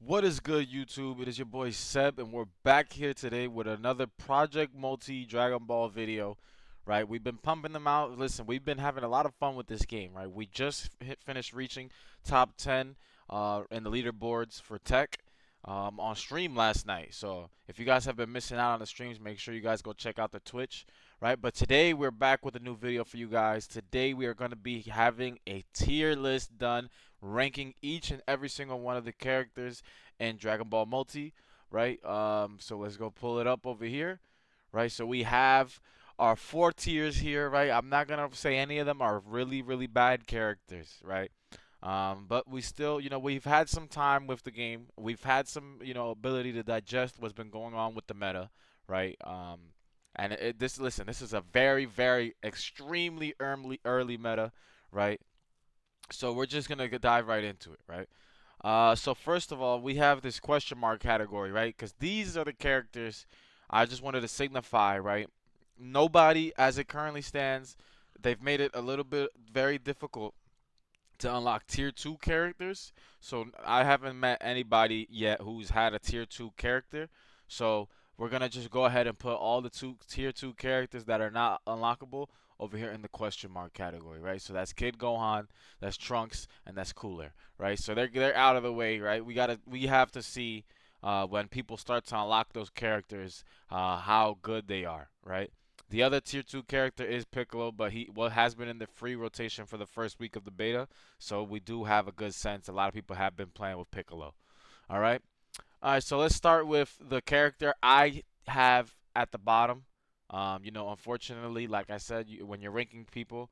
What is good, YouTube? It is your boy Seb, and we're back here today with another Project Multi Dragon Ball video. Right, we've been pumping them out. Listen, we've been having a lot of fun with this game. Right, we just finished reaching top 10 in the leaderboards for Tech on stream last night. So if you guys have been missing out on the streams, make sure you guys go check out the Twitch. Right, but today we're back with a new video for you guys. Today we are going to be having a tier list done, ranking each and every single one of the characters in Dragon Ball Multi, right? So let's go pull it up over here, right? So we have our four tiers here, right? I'm not gonna say any of them are really, really bad characters, right? But we still, we've had some time with the game. We've had some, ability to digest what's been going on with the meta, right? And listen, this is a very, very extremely early meta, right? So we're just gonna dive right into it, right? So first of all, we have this question mark category, right? Because these are the characters I just wanted to signify, right? Nobody, as it currently stands, they've made it a little bit very difficult to unlock tier 2 characters. So I haven't met anybody yet who's had a tier 2 character. So we're going to just go ahead and put all the tier 2 characters that are not unlockable over here in the question mark category, right? So that's Kid Gohan, that's Trunks, and that's Cooler, right? So they're out of the way, right? We have to see when people start to unlock those characters how good they are, right? The other tier 2 character is Piccolo, but he has been in the free rotation for the first week of the beta, so we do have a good sense. A lot of people have been playing with Piccolo. All right. All right, so let's start with the character I have at the bottom. Unfortunately, like I said, when you're ranking people,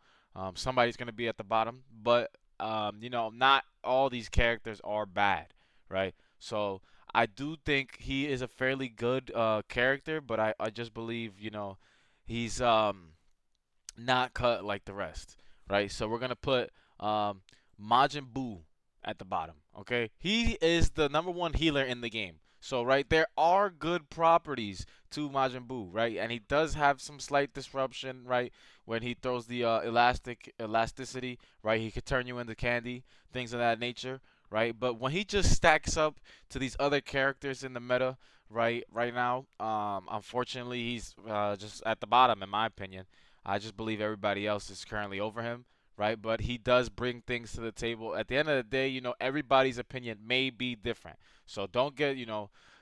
somebody's going to be at the bottom. But, not all these characters are bad, right? So I do think he is a fairly good character, but I just believe, he's not cut like the rest, right? So we're gonna put Majin Buu at the bottom. Okay, he is the number one healer in the game. So right there are good properties to Majin Buu, right? And he does have some slight disruption, right? When he throws the elasticity, right? He could turn you into candy, things of that nature, right? But when he just stacks up to these other characters in the meta, right now, unfortunately, he's just at the bottom, in my opinion. I just believe everybody else is currently over him, right? But he does bring things to the table. At the end of the day, everybody's opinion may be different. So don't get,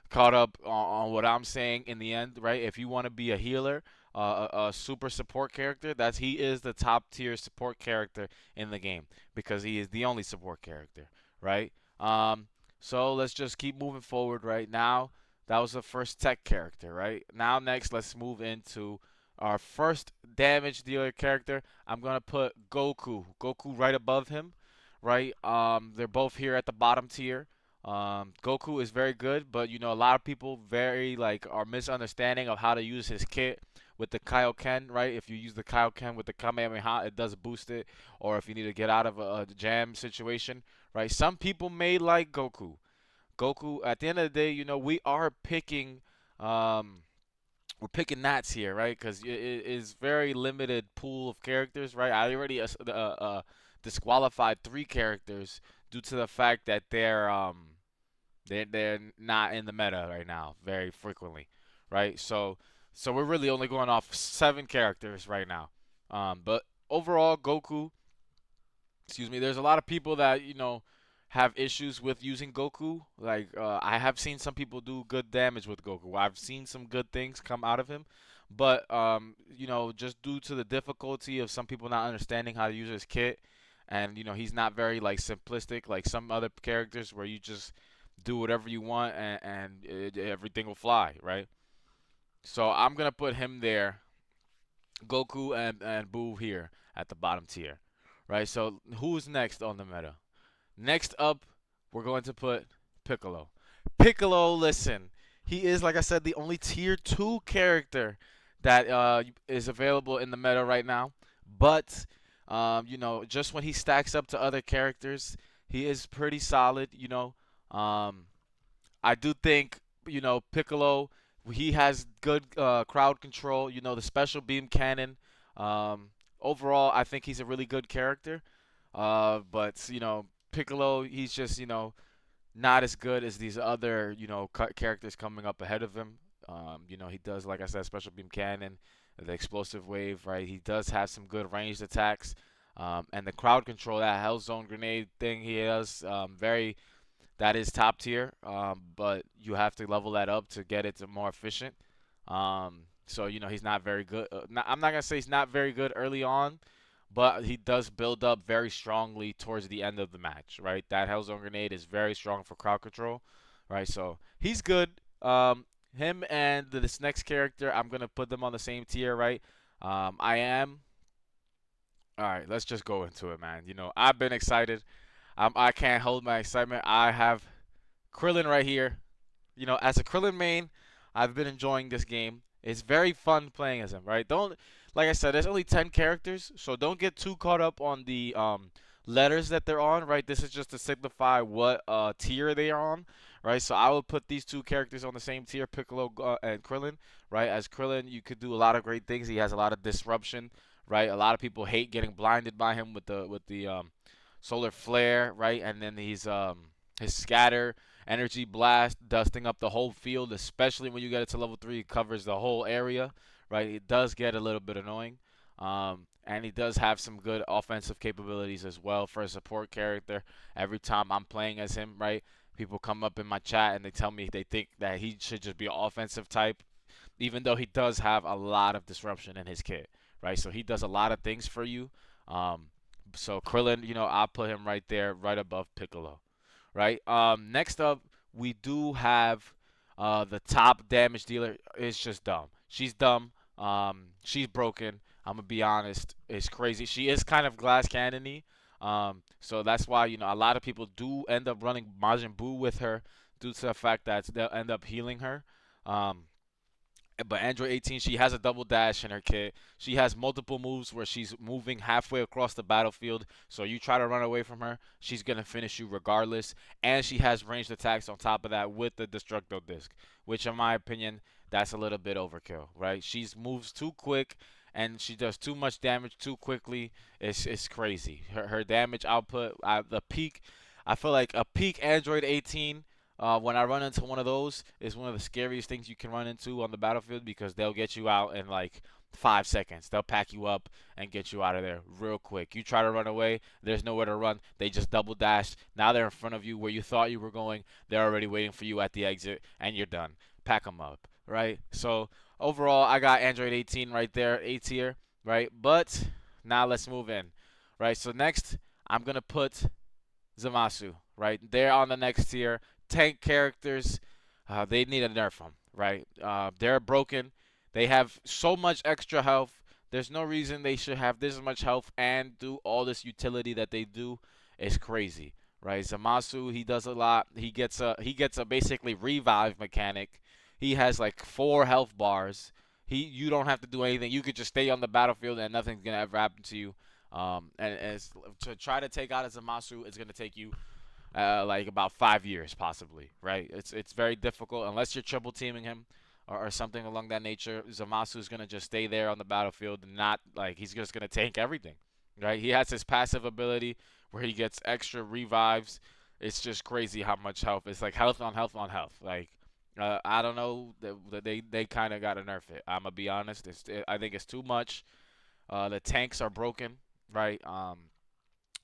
caught up on what I'm saying in the end, right? If you want to be a healer, a super support character, he is the top tier support character in the game because he is the only support character, right? So let's just keep moving forward right now. That was the first tech character, right? Now next, let's move into our first damage dealer character. I'm gonna put Goku. Goku right above him, right? They're both here at the bottom tier. Goku is very good, but a lot of people very like are misunderstanding of how to use his kit with the Kaioken, right? If you use the Kaioken with the Kamehameha, it does boost it, or if you need to get out of a jam situation, right? Some people may like Goku. Goku, at the end of the day, we are picking um, we're picking Nats here, right? Because it is very limited pool of characters, right? I already disqualified three characters due to the fact that they're not in the meta right now very frequently, right? So we're really only going off seven characters right now. But overall, Goku, excuse me, there's a lot of people that have issues with using Goku. Like I have seen some people do good damage with Goku. I've seen some good things come out of him, but just due to the difficulty of some people not understanding how to use his kit, and he's not very like simplistic like some other characters where you just do whatever you want and everything will fly, right? So I'm gonna put him there, Goku and Boo here at the bottom tier, right? So who's next on the meta? Next up, we're going to put Piccolo. Piccolo, listen, he is, like I said, the only tier 2 character that is available in the meta right now. But, just when he stacks up to other characters, he is pretty solid, Um, I do think, Piccolo, he has good crowd control, the special beam cannon. Um, Overall, I think he's a really good character. But Piccolo, he's just not as good as these other, characters coming up ahead of him. He does, like I said, special beam cannon, the explosive wave, right? He does have some good ranged attacks, and the crowd control, that hell zone grenade thing he does, that is top tier. But you have to level that up to get it to more efficient. So he's not very good. I'm not gonna say he's not very good early on, but he does build up very strongly towards the end of the match, right? That Hellzone Grenade is very strong for crowd control, right? So he's good. Him and this next character, I'm gonna put them on the same tier, right? I am. All right, let's just go into it, man. I've been excited. I can't hold my excitement. I have Krillin right here. As a Krillin main, I've been enjoying this game. It's very fun playing as him, right? Don't Like I said, there's only 10 characters, so don't get too caught up on the letters that they're on, right? This is just to signify what tier they are on, right? So I would put these two characters on the same tier, Piccolo and Krillin, right? As Krillin, you could do a lot of great things. He has a lot of disruption, right? A lot of people hate getting blinded by him with the solar flare, right? And then his scatter energy blast, dusting up the whole field, especially when you get it to level 3, it covers the whole area, right? It does get a little bit annoying. And he does have some good offensive capabilities as well for a support character. Every time I'm playing as him, right, people come up in my chat and they tell me they think that he should just be an offensive type, even though he does have a lot of disruption in his kit, right? So he does a lot of things for you. Um, so Krillin, I'll put him right there, right above Piccolo, right? Next up, we do have the top damage dealer. Is just dumb. She's dumb. She's broken. I'm gonna be honest. It's crazy. She is kind of glass cannony. So that's why a lot of people do end up running Majin Buu with her due to the fact that they'll end up healing her. Um, but Android 18, she has a double dash in her kit. She has multiple moves where she's moving halfway across the battlefield. So you try to run away from her, she's going to finish you regardless. And she has ranged attacks on top of that with the Destructo Disc, which in my opinion, that's a little bit overkill, right? She moves too quick and she does too much damage too quickly. It's crazy. Her damage output, the peak, I feel like a peak Android 18 when I run into one of those, is one of the scariest things you can run into on the battlefield because they'll get you out in like 5 seconds. They'll pack you up and get you out of there real quick. You try to run away, there's nowhere to run. They just double dash. Now they're in front of you where you thought you were going. They're already waiting for you at the exit, and you're done. Pack them up, right? So overall, I got Android 18 right there, A tier, right? But now let's move in, right? So next, I'm gonna put Zamasu, right? They're on the next tier. Tank characters, they need to nerf them, right? They're broken. They have so much extra health. There's no reason they should have this much health and do all this utility that they do. It's crazy, right? Zamasu, he does a lot. He gets a basically revive mechanic. He has like 4 health bars. You don't have to do anything. You could just stay on the battlefield and nothing's gonna ever happen to you. And to try to take out a Zamasu, it's gonna take you like about 5 years possibly, right? It's very difficult unless you're triple teaming him or something along that nature. Zamasu is gonna just stay there on the battlefield and not like he's just gonna tank everything, right? He has his passive ability where he gets extra revives. It's just crazy how much health. It's like health on health on health. Like I don't know. They kind of got to nerf it. I'm gonna be honest. I think it's too much. The tanks are broken, right?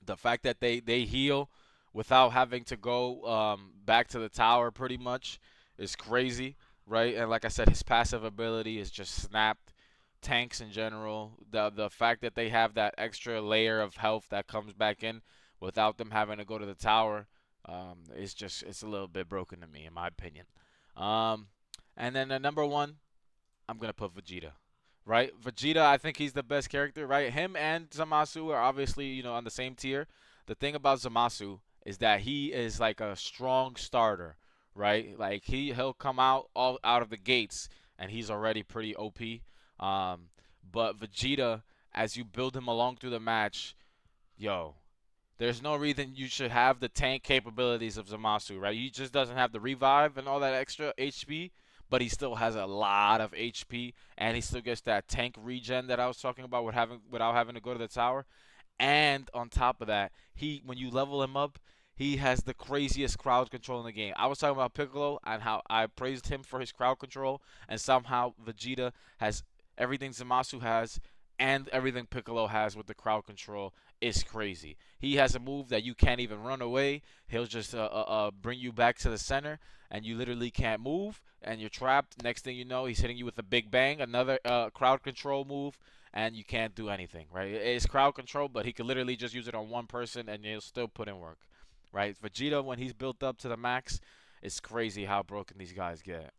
The fact that they heal without having to go back to the tower pretty much is crazy, right? And like I said, his passive ability is just snapped. Tanks in general, the fact that they have that extra layer of health that comes back in without them having to go to the tower, it's a little bit broken to me in my opinion. Um, and then the number one, I'm gonna put Vegeta. Right, Vegeta. I think he's the best character. Right, him and Zamasu are obviously on the same tier. The thing about Zamasu is that he is like a strong starter. Right, like he'll come out all out of the gates and he's already pretty OP. Um, but Vegeta, as you build him along through the match, yo, there's no reason you should have the tank capabilities of Zamasu, right? He just doesn't have the revive and all that extra HP, but he still has a lot of HP, and he still gets that tank regen that I was talking about without having to go to the tower. And on top of that, when you level him up, He has the craziest crowd control in the game. I was talking about Piccolo and how I praised him for his crowd control, and somehow Vegeta has everything Zamasu has and everything Piccolo has with the crowd control is crazy. He has a move that you can't even run away. He'll just bring you back to the center, and you literally can't move, and you're trapped. Next thing you know, he's hitting you with a Big Bang, another crowd control move, and you can't do anything, right? It's crowd control, but he could literally just use it on one person, and he'll still put in work, right? Vegeta, when he's built up to the max, it's crazy how broken these guys get.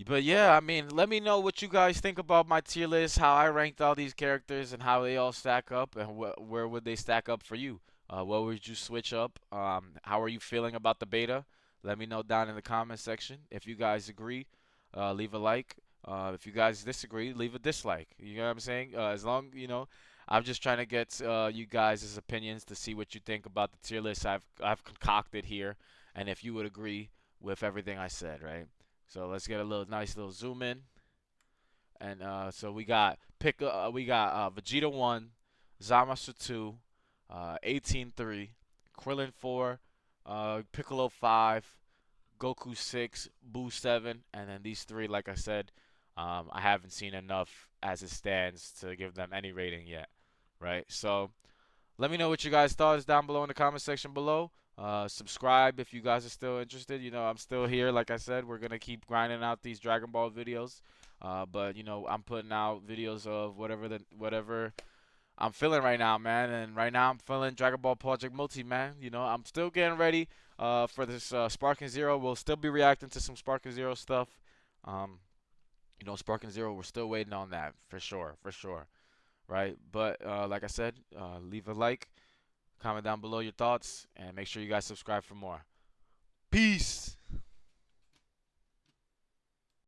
But yeah, I mean, let me know what you guys think about my tier list, how I ranked all these characters, and how they all stack up, and where would they stack up for you? What would you switch up? How are you feeling about the beta? Let me know down in the comment section. If you guys agree, leave a like. If you guys disagree, leave a dislike. You know what I'm saying? As long, I'm just trying to get you guys' opinions to see what you think about the tier list I've concocted here, and if you would agree with everything I said, right? So let's get a nice little zoom in, and so we got Vegeta 1, Zamasu 2, 18-3, Krillin 4, Piccolo 5, Goku 6, Buu 7, and then these three, like I said, I haven't seen enough as it stands to give them any rating yet, right? So let me know what you guys thought is down below in the comment section below. Subscribe if you guys are still interested. I'm still here. Like I said, we're gonna keep grinding out these Dragon Ball videos. But I'm putting out videos of whatever I'm feeling right now, man. And right now I'm feeling Dragon Ball Project Multi, man. I'm still getting ready for this Sparking Zero. We'll still be reacting to some Sparking Zero stuff. Um, Sparking Zero, we're still waiting on that for sure, for sure, right? But like I said, leave a like, comment down below your thoughts, and make sure you guys subscribe for more. Peace.